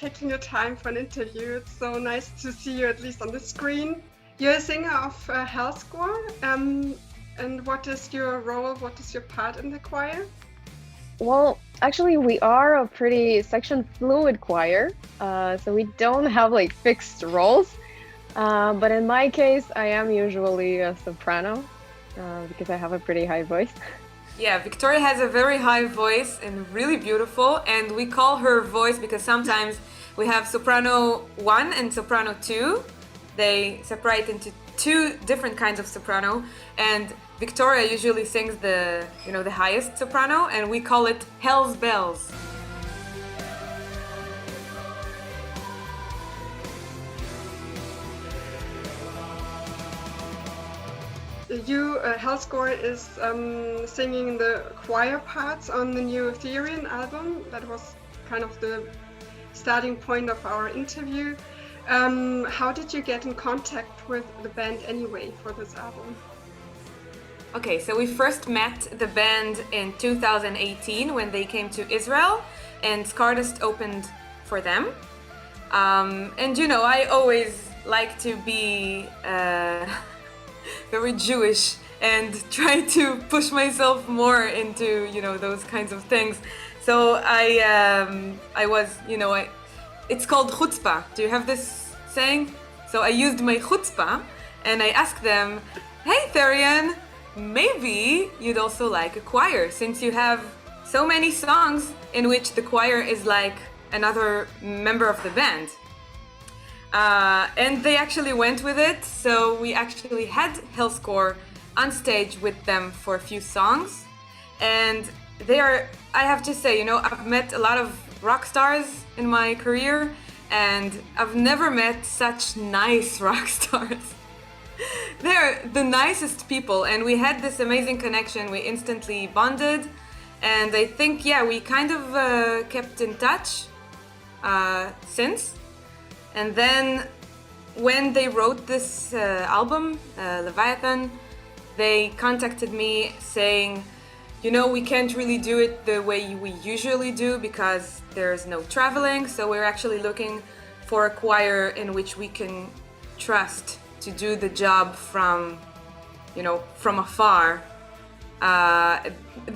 taking your time for an interview. It's so nice to see you, at least on the screen. You're a singer of Hellscore. And what is your role? What is your part in the choir? Well, actually, we are a pretty section fluid choir, so we don't have like fixed roles. But in my case, I am usually a soprano because I have a pretty high voice. Yeah, Victoria has a very high voice and really beautiful, and we call her voice because sometimes we have soprano 1 and soprano 2. They separate into two different kinds of soprano, and Victoria usually sings the highest soprano, and we call it Hell's Bells. Hellscore is singing the choir parts on the new THERION album. That was kind of the starting point of our interview. How did you get in contact with the band anyway for this album? Okay, so we first met the band in 2018 when they came to Israel, and Scardust opened for them. And I always like to be very Jewish and try to push myself more into those kinds of things. So I was it's called chutzpah. Do you have this saying? So I used my chutzpah and I asked them, "Hey THERION, maybe you'd also like a choir, since you have so many songs in which the choir is like another member of the band." And they actually went with it, so we actually had Hellscore on stage with them for a few songs. And I have to say, I've met a lot of rock stars in my career, and I've never met such nice rock stars. They're the nicest people, and we had this amazing connection. We instantly bonded, and I think, we kind of kept in touch since. And then when they wrote this album, Leviathan, they contacted me saying, we can't really do it the way we usually do because there's no traveling, so we're actually looking for a choir in which we can trust to do the job from afar.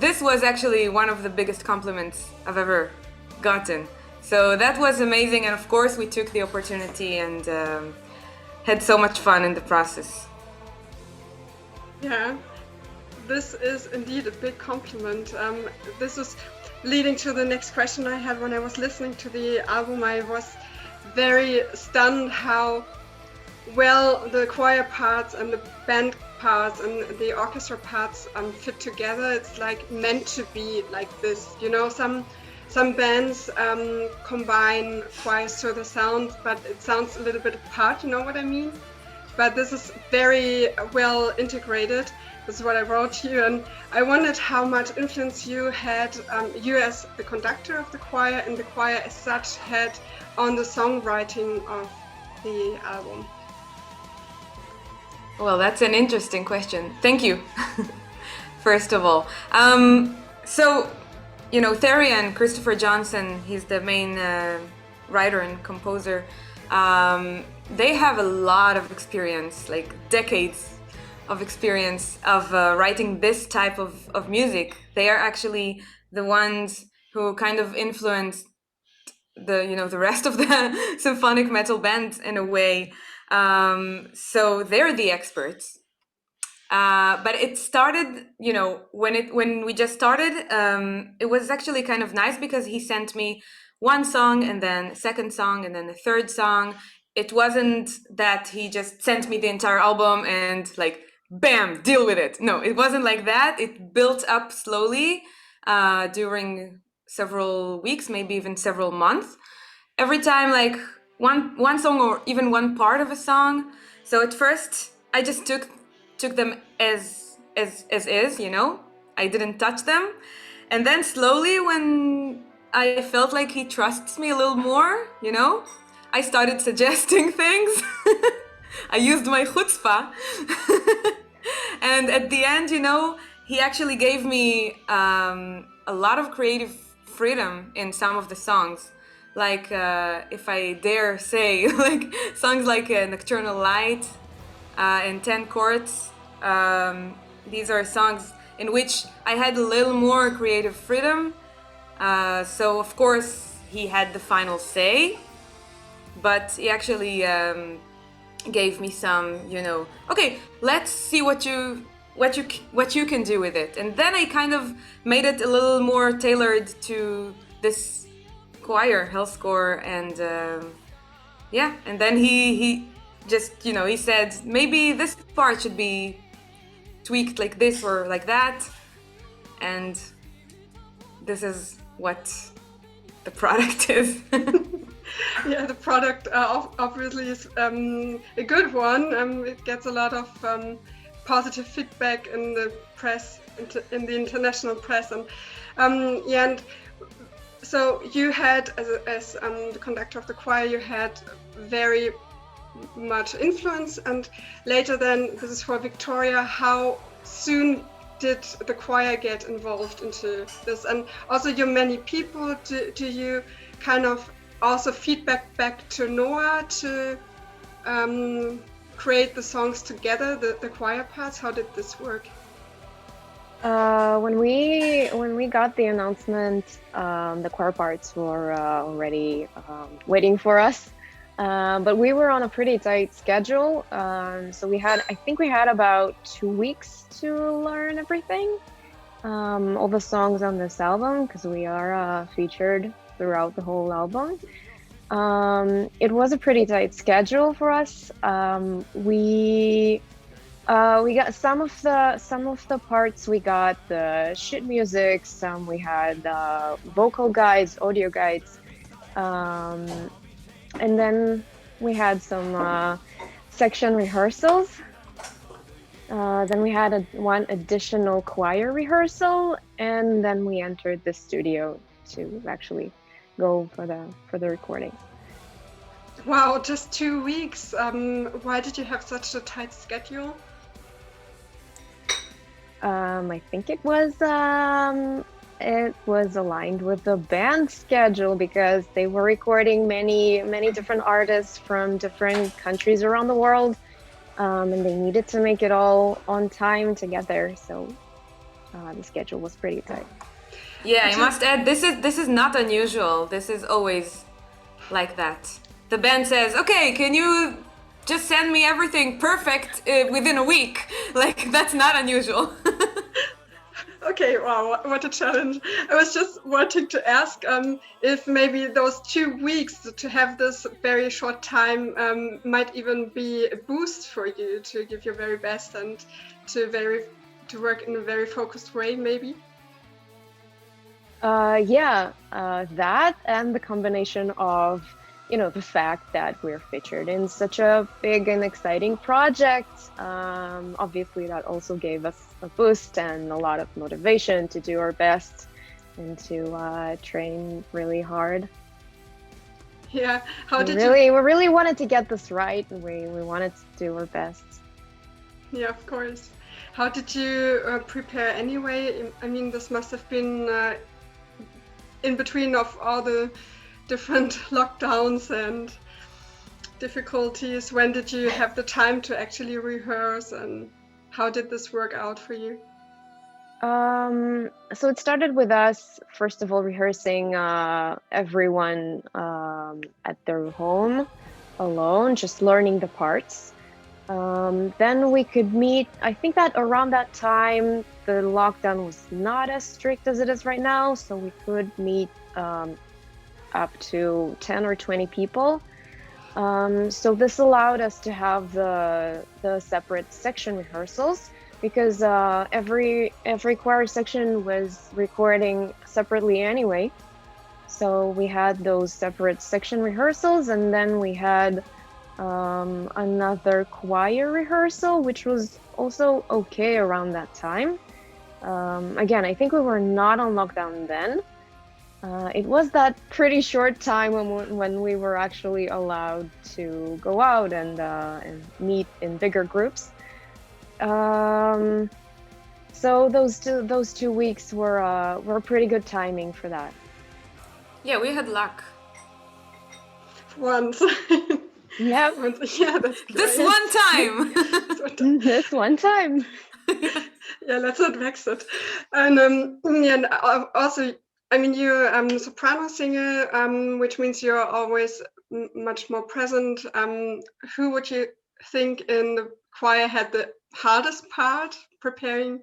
This was actually one of the biggest compliments I've ever gotten. So that was amazing, and of course we took the opportunity and had so much fun in the process. Yeah, this is indeed a big compliment. This is leading to the next question I had when I was listening to the album. I was very stunned how well the choir parts and the band parts and the orchestra parts fit together. It's like meant to be like this, Some bands combine choirs to the sound, but it sounds a little bit apart, you know what I mean? But this is very well integrated. This is what I wrote here, and I wondered how much influence you had, you as the conductor of the choir and the choir as such had on the songwriting of the album. Well, that's an interesting question. Thank you, first of all. THERION, Christopher Johnson, he's the main writer and composer. They have a lot of experience, like decades of experience of writing this type of music. They are actually the ones who kind of influenced the rest of the symphonic metal bands in a way. So they're the experts. But it started, when we just started, it was actually kind of nice because he sent me one song and then a second song and then a third song. It wasn't that he just sent me the entire album and like, bam, deal with it. No, it wasn't like that. It built up slowly during several weeks, maybe even several months. Every time, like one song or even one part of a song. So at first, I just took them as is, I didn't touch them. And then slowly, when I felt like he trusts me a little more, I started suggesting things. I used my chutzpah. And at the end, he actually gave me a lot of creative freedom in some of the songs. like if I dare say, like songs like Nocturnal Light and 10 Chords. These are songs in which I had a little more creative freedom. So of course he had the final say, but he actually gave me some, okay, let's see what you can do with it. And then I kind of made it a little more tailored to this choir, Hellscore, and and then he just, he said maybe this part should be tweaked like this or like that, and this is what the product is. Yeah, the product obviously is a good one. It gets a lot of positive feedback in the press, in the international press, and and so you had, as the conductor of the choir, you had very much influence, and later then, this is for Victoria, how soon did the choir get involved into this? And also your many people, do you kind of also feedback back to Noa to create the songs together, the choir parts? How did this work? When we got the announcement, the choir parts were already waiting for us, but we were on a pretty tight schedule. So I think we had about 2 weeks to learn everything, all the songs on this album, because we are featured throughout the whole album. It was a pretty tight schedule for us. We got some of the parts. We got the sheet music. Some we had vocal guides, audio guides, and then we had some section rehearsals. Then we had one additional choir rehearsal, and then we entered the studio to actually go for the recording. Wow, just 2 weeks. Why did you have such a tight schedule? I think it was aligned with the band schedule, because they were recording many different artists from different countries around the world, and they needed to make it all on time together. So the schedule was pretty tight. Yeah, I must add, this is not unusual. This is always like that. The band says, okay, can you just send me everything perfect within a week? Like, that's not unusual. Okay, wow, what a challenge. I was just wanting to ask if maybe those 2 weeks to have this very short time might even be a boost for you to give your very best and to work in a very focused way, maybe? That and the combination of, the fact that we're featured in such a big and exciting project. Obviously, that also gave us a boost and a lot of motivation to do our best and to train really hard. Yeah, we really wanted to get this right, and we wanted to do our best. Yeah, of course. How did you prepare anyway? I mean, this must have been in between of all the different lockdowns and difficulties. When did you have the time to actually rehearse, and how did this work out for you? So it started with us, first of all, rehearsing everyone at their home alone, just learning the parts. Then we could meet. I think that around that time, the lockdown was not as strict as it is right now, so we could meet up to 10 or 20 people. So this allowed us to have the separate section rehearsals, because every choir section was recording separately anyway. So we had those separate section rehearsals, and then we had another choir rehearsal, which was also okay around that time. Again, I think we were not on lockdown then. It was that pretty short time when we were actually allowed to go out and meet in bigger groups. So those 2 weeks were pretty good timing for that. Yeah, we had luck. once. Yep. Yeah, that's great. This one time. This one time. Yeah, let's not vex it. And yeah, and also, I mean, you're a soprano singer, which means you're always much more present. Who would you think in the choir had the hardest part preparing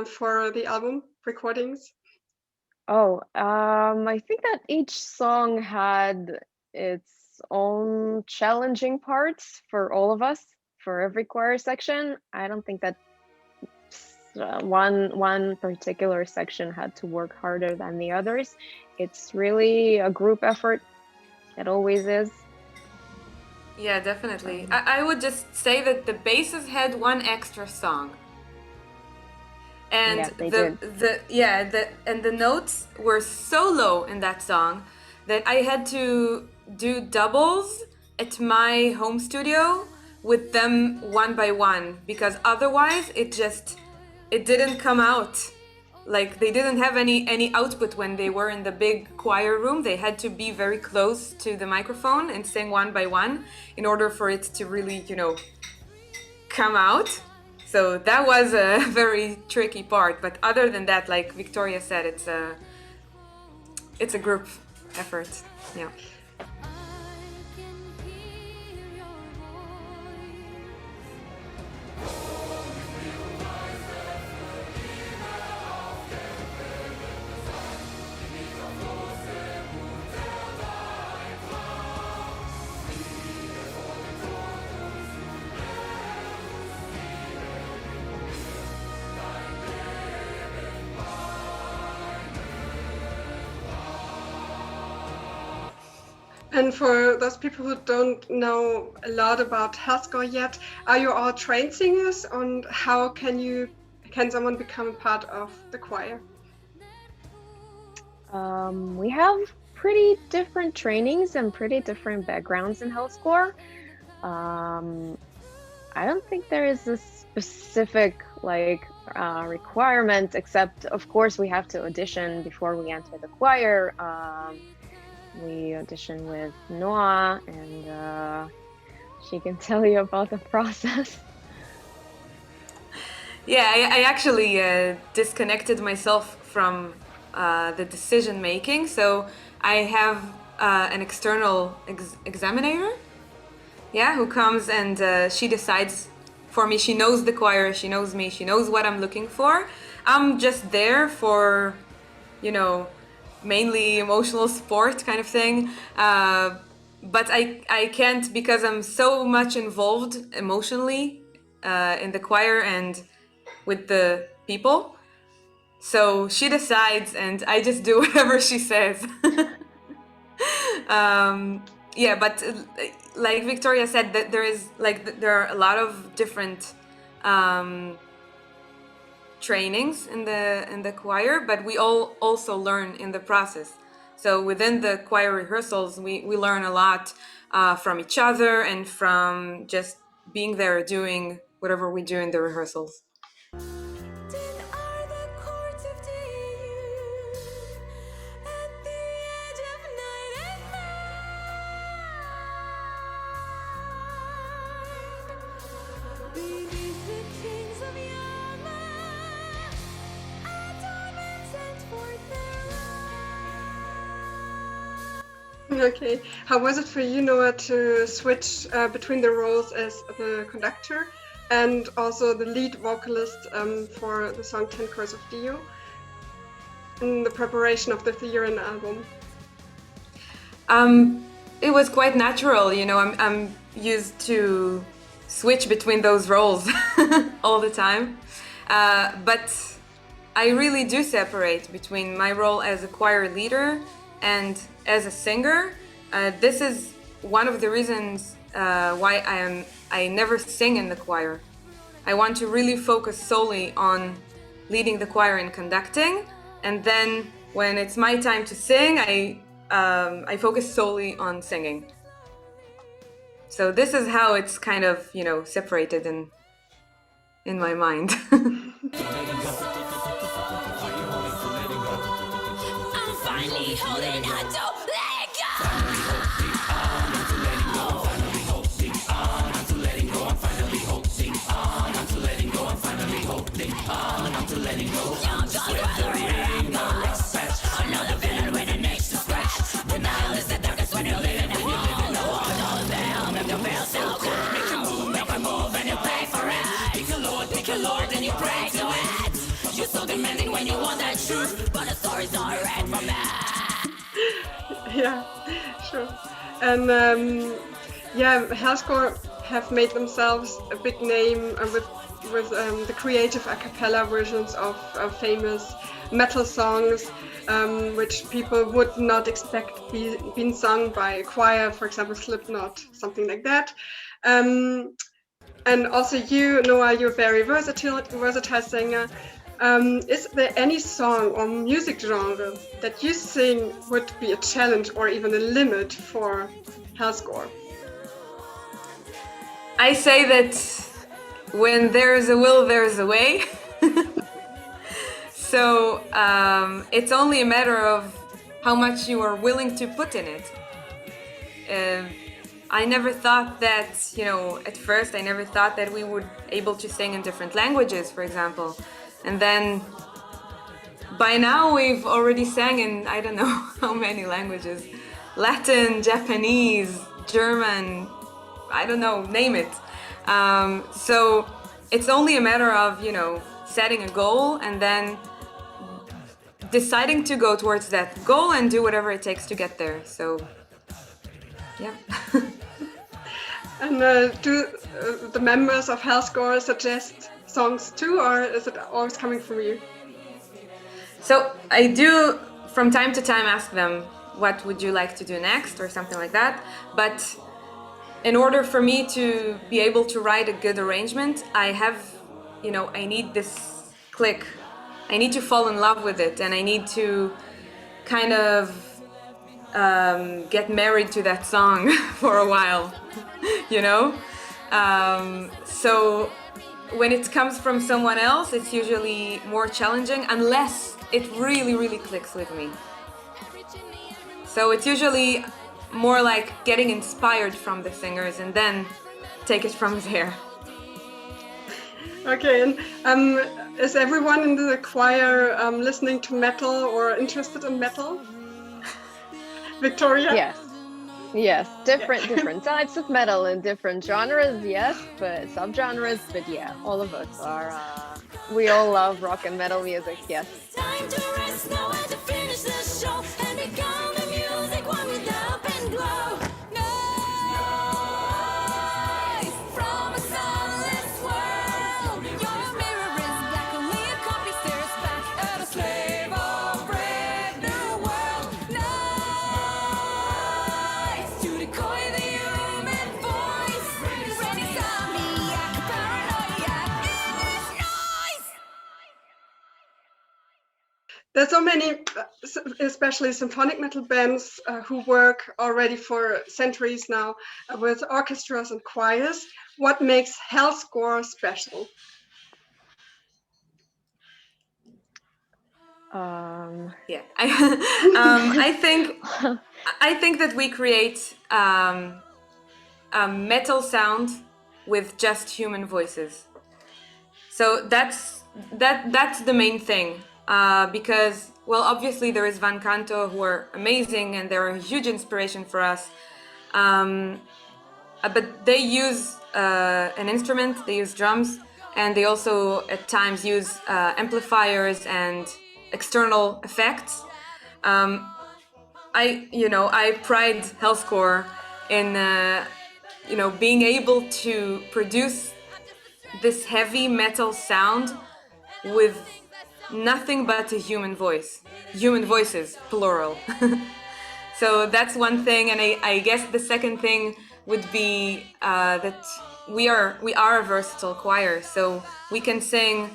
for the album recordings? Oh, I think that each song had its own challenging parts for all of us, for every choir section. I don't think that one particular section had to work harder than the others. It's really a group effort. It always is. Yeah, definitely. I would just say that the basses had one extra song. And Yeah, the notes were so low in that song that I had to do doubles at my home studio with them one by one, because otherwise it didn't come out. Like, they didn't have any output when they were in the big choir room. They had to be very close to the microphone and sing one by one in order for it to really, come out. So that was a very tricky part. But other than that, like Victoria said, it's a group effort. Yeah. And for those people who don't know a lot about Hellscore yet, are you all trained singers? And how can someone become a part of the choir? We have pretty different trainings and pretty different backgrounds in Hellscore. I don't think there is a specific requirement, except of course we have to audition before we enter the choir. We audition with Noa, and she can tell you about the process. Yeah, I actually disconnected myself from the decision making. So I have an external examiner, who comes and she decides for me. She knows the choir, she knows me, she knows what I'm looking for. I'm just there for, mainly emotional support kind of thing. But I can't, because I'm so much involved emotionally in the choir and with the people. So she decides and I just do whatever she says. But like Victoria said, that there are a lot of different trainings in the choir, but we all also learn in the process. So within the choir rehearsals, we learn a lot from each other and from just being there doing whatever we do in the rehearsals. Okay. How was it for you, Noa, to switch between the roles as the conductor and also the lead vocalist for the song 10 Chords of Dio in the preparation of the Theron album? It was quite natural, I'm used to switch between those roles all the time. But I really do separate between my role as a choir leader and as a singer. This is one of the reasons why I never sing in the choir. I want to really focus solely on leading the choir and conducting, and then when it's my time to sing, I focus solely on singing. So this is how it's kind of, separated in my mind. Holding on, don't let go. break to it. You're so demanding when you want that truth, but the story's not read from that. Yeah, sure. And yeah, Hellscore have made themselves a big name with the creative a cappella versions of famous metal songs, which people would not expect being sung by a choir, for example, Slipknot, something like that. And also you, Noa, you're a very versatile singer. Is there any song or music genre that you think would be a challenge or even a limit for Hellscore? I say that when there is a will, there is a way. So it's only a matter of how much you are willing to put in it. I never thought that, at first I never thought that we would able to sing in different languages, for example. And then by now we've already sang in, I don't know how many languages. Latin, Japanese, German, I don't know, name it. So it's only a matter of, setting a goal and then deciding to go towards that goal and do whatever it takes to get there. So, yeah. And do the members of Hellscore suggest songs too, or is it always coming from you? So I do from time to time ask them, what would you like to do next or something like that. But in order for me to be able to write a good arrangement, I have, I need this click. I need to fall in love with it, and I need to kind of get married to that song for a while, So when it comes from someone else, it's usually more challenging unless it really, really clicks with me. So it's usually more like getting inspired from the singers and then take it from there. Okay, and is everyone in the choir listening to metal or interested in metal? Victoria? Yes, different types of metal in different genres, yes, but subgenres, but yeah, all of us are, we all love rock and metal music, yes. Time to rest now and to finish the show and become the music one with up and glow. Noise from a sunless world. Your mirror is black, only a copy stares back at a slave of brand new world. Noise to decoy the human voice. Ready zombie, paranoia. Noise. There's so many, especially symphonic metal bands who work already for centuries now with orchestras and choirs. What makes Hellscore special? Yeah, I think that we create a metal sound with just human voices. So that's the main thing. Because, well, obviously there is Van Canto, who are amazing and they're a huge inspiration for us. But they use an instrument, they use drums, and they also at times use amplifiers and external effects. I pride Hellscore in being able to produce this heavy metal sound with nothing but a human voices, plural. So that's one thing, and I guess the second thing would be that we are a versatile choir, so we can sing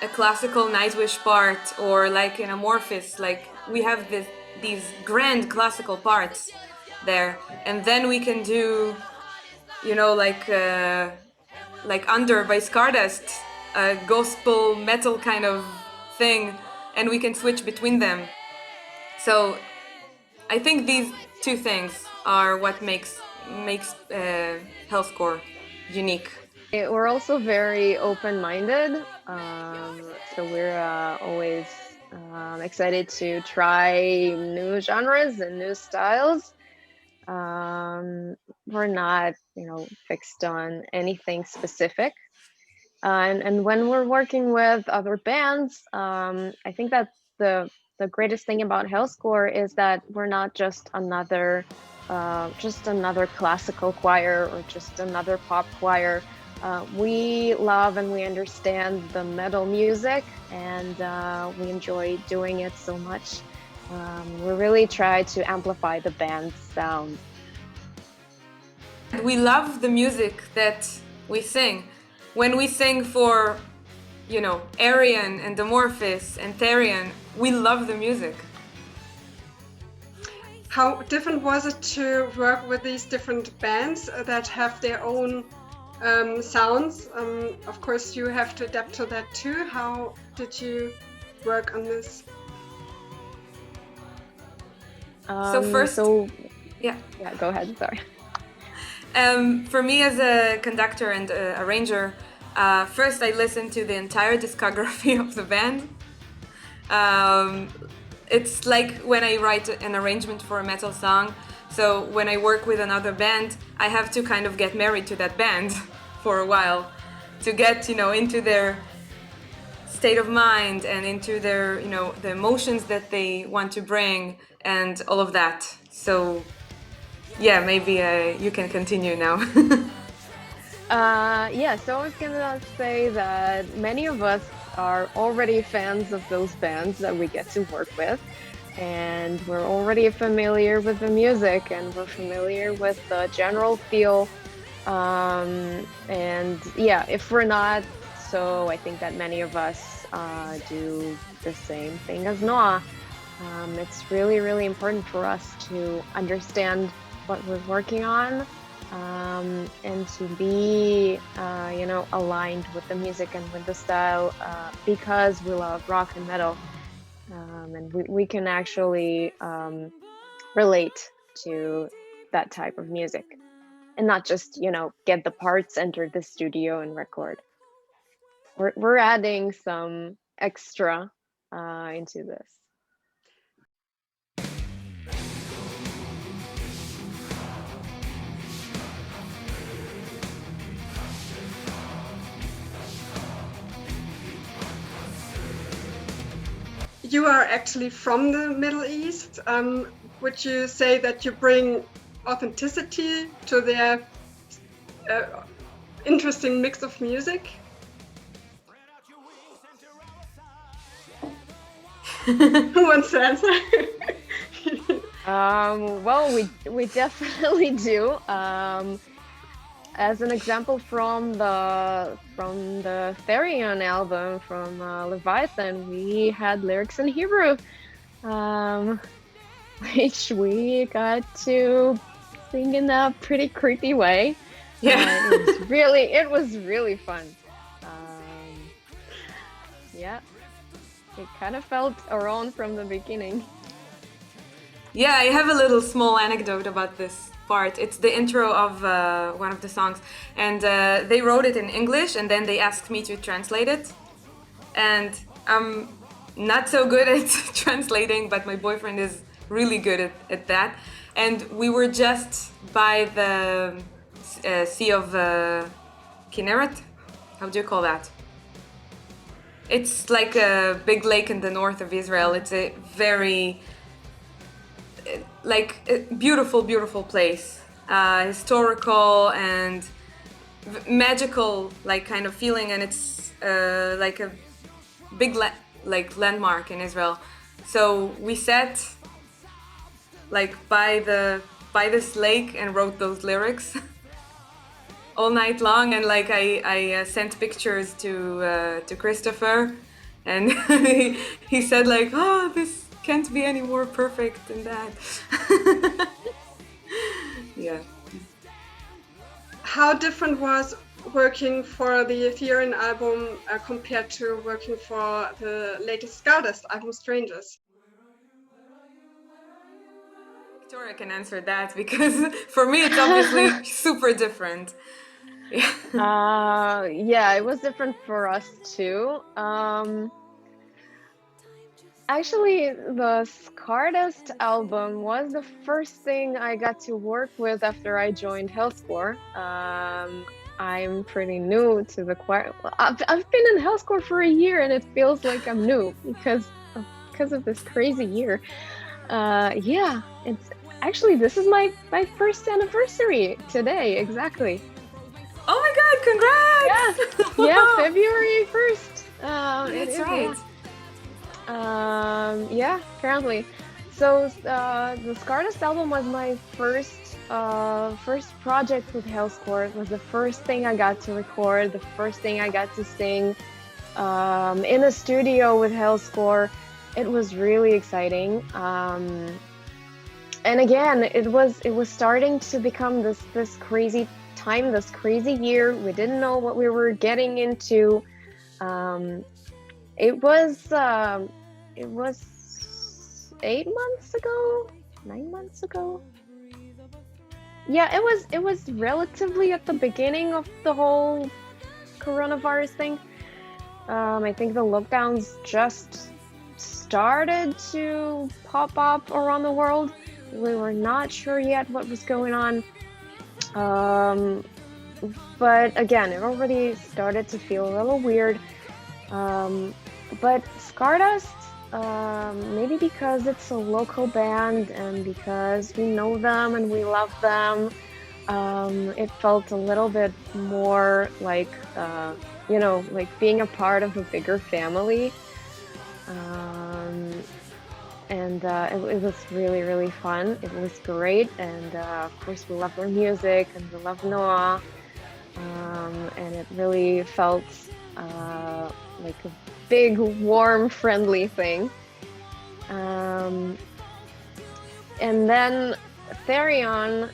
a classical Nightwish part, or like in AMORPHIS, like we have these grand classical parts there, and then we can do, like Under by Scardust, a gospel metal kind of thing, and we can switch between them. So I think these two things are what makes Hellscore unique. We're also very open-minded, so we're always excited to try new genres and new styles. We're not, fixed on anything specific. And when we're working with other bands, I think that the greatest thing about Hellscore is that we're not just another classical choir or just another pop choir. We love and we understand the metal music, and we enjoy doing it so much. We really try to amplify the band's sound. We love the music that we sing. When we sing for, AYREON and AMORPHIS and THERION, we love the music. How different was it to work with these different bands that have their own sounds? Of course, you have to adapt to that too. How did you work on this? Yeah, Go ahead. Sorry. For me as a conductor and arranger, first I listened to the entire discography of the band. It's like when I write an arrangement for a metal song. So when I work with another band, I have to kind of get married to that band for a while to get, into their state of mind and into their, the emotions that they want to bring and all of that. So yeah, maybe you can continue now. So I was gonna say that many of us are already fans of those bands that we get to work with, and we're already familiar with the music and we're familiar with the general feel. If we're not, so I think that many of us do the same thing as Noa. It's really, really important for us to understand what we're working on, and to be, aligned with the music and with the style, because we love rock and metal, and we can actually relate to that type of music, and not just, get the parts, enter the studio, and record. We're adding some extra into this. You are actually from the Middle East. Would you say that you bring authenticity to their interesting mix of music? Who wants to answer? Well, we definitely do. As an example, from the Therion album from Leviathan, we had lyrics in Hebrew, which we got to sing in a pretty creepy way. Yeah. It was really fun. It kind of felt our own from the beginning. Yeah, I have a little small anecdote about this part. It's the intro of one of the songs, and they wrote it in English, and then they asked me to translate it. And I'm not so good at translating, but my boyfriend is really good at that. And we were just by the Sea of Kinneret. How do you call that? It's like a big lake in the north of Israel. It's a very beautiful, beautiful place, historical and magical, kind of feeling, and it's like a big landmark in Israel. So we sat by this lake and wrote those lyrics all night long, and I sent pictures to Christopher, and he said oh, this can't be any more perfect than that. Yeah. How different was working for the THERION album compared to working for the latest Scardust album, Strangers? Victoria can answer that, because for me it's obviously super different. It was different for us too. Actually, the Scardust album was the first thing I got to work with after I joined Hellscore. I'm pretty new to the choir. I've been in Hellscore for a year, and it feels like I'm new because of this crazy year. Yeah, it's actually this is my first anniversary today, exactly. Oh my God! Congrats! Yeah, February 1st. It That's is, right. yeah, currently. So the Scardust album was my first project with Hellscore. It was the first thing I got to record, the first thing I got to sing in a studio with Hellscore. It was really exciting. And again, it was starting to become this crazy time, this crazy year. We didn't know what we were getting into. It was 8 months ago, 9 months ago. Yeah, it was relatively at the beginning of the whole coronavirus thing. I think the lockdowns just started to pop up around the world. We were not sure yet what was going on. But again, it already started to feel a little weird. But Scardust, maybe because it's a local band and because we know them and we love them, it felt a little bit more like, like being a part of a bigger family. And it was really, really fun. It was great. And of course, we love their music and we love Noa. And it really felt like a big, warm, friendly thing. And then Therion,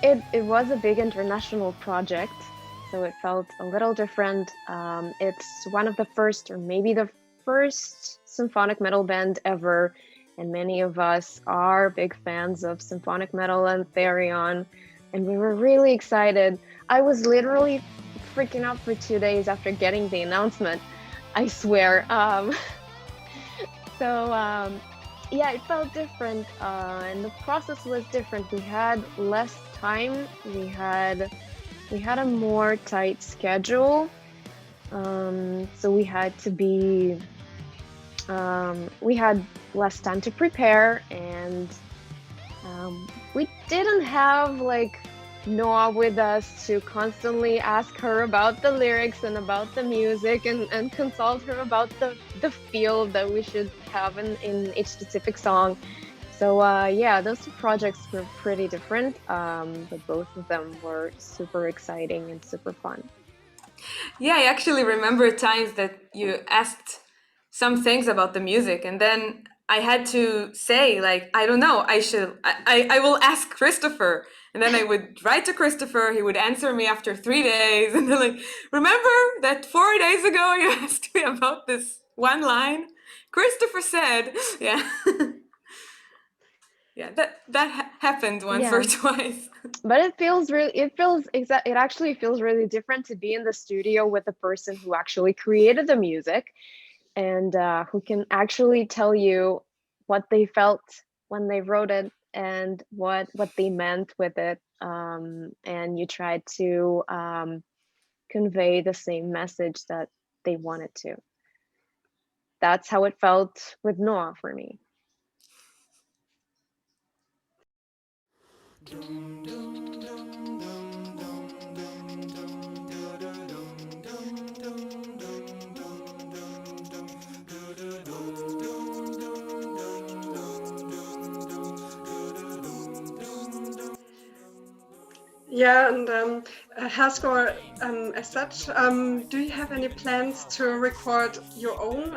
it was a big international project, so it felt a little different. It's one of the first, or maybe the first, symphonic metal band ever, and many of us are big fans of symphonic metal and Therion, and we were really excited. I was literally freaking out for 2 days after getting the announcement, I swear. Yeah, it felt different, and the process was different. We had less time. We had a more tight schedule, so we had to be. We had less time to prepare, and we didn't have like Noa with us to constantly ask her about the lyrics and about the music and consult her about the feel that we should have in each specific song. So yeah, those two projects were pretty different, but both of them were super exciting and super fun. Yeah, I actually remember times that you asked some things about the music, and then I had to say, like, I don't know, I will ask Christopher. And then I would write to Christopher, he would answer me after 3 days, and then like, remember that 4 days ago you asked me about this one line? Christopher said, yeah. Yeah, that happened once or Yeah. twice. But it actually feels really different to be in the studio with the person who actually created the music and who can actually tell you what they felt when they wrote it and what they meant with it, and you try to convey the same message that they wanted to. That's how it felt with Noa for me. Yeah, and Hellscore, as such, do you have any plans to record your own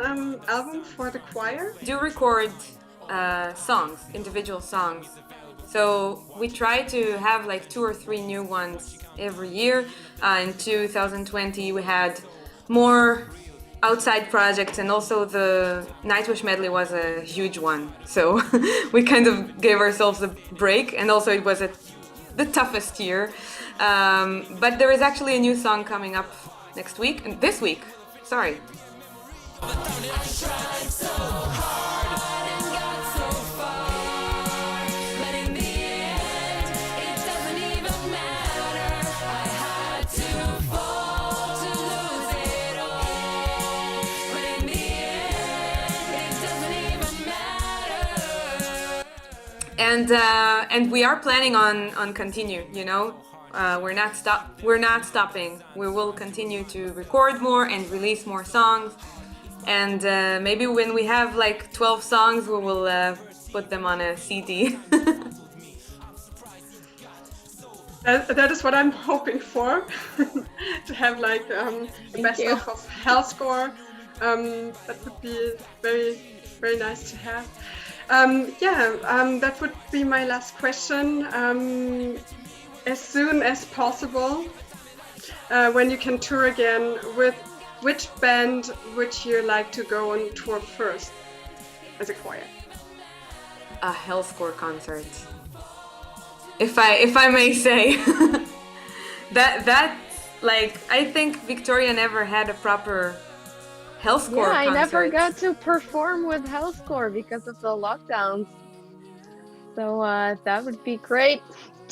album for the choir? Do record songs, individual songs. So we try to have like 2 or 3 new ones every year. In 2020 we had more outside projects, and also the Nightwish medley was a huge one. So we kind of gave ourselves a break, and also it was the toughest year. But there is actually a new song coming up next week, this week, sorry. and got so far, but in the end, it doesn't even matter. I had to fall to lose it all, but in the end, it doesn't even matter. And we are planning on continue, you know. We're not stopping. We will continue to record more and release more songs, and maybe when we have like 12 songs, we will put them on a CD. That is what I'm hoping for, to have like a best you. of Hellscore. That would be very, very nice to have. That would be my last question. As soon as possible, when you can tour again, with which band would you like to go on tour first as a choir? A Hellscore concert, if I may say. That's like, I think Victoria never had a proper Hellscore Yeah, I concert. never got to perform with Hellscore because of the lockdowns. So that would be great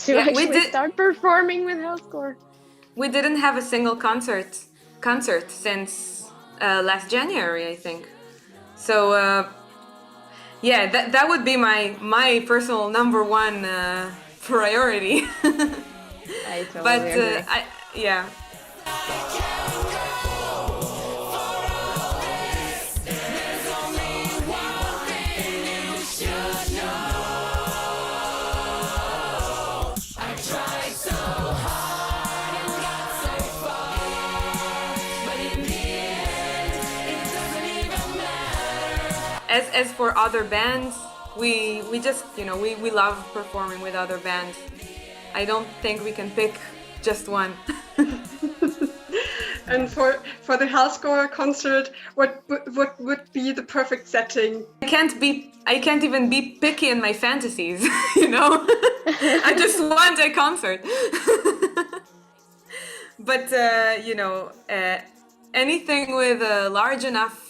to Yeah, we actually did- start performing with Hellscore. We didn't have a single concert since last January, I think. So yeah, that would be my personal number one priority. I totally But agree. yeah. As for other bands, we just, you know, we love performing with other bands. I don't think we can pick just one. And for the Hellscore concert, what would be the perfect setting? I can't even be picky in my fantasies, you know? I just want a concert. But you know, anything with a large enough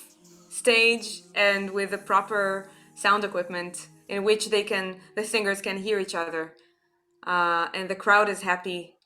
stage and with the proper sound equipment in which the singers can hear each other, and the crowd is happy,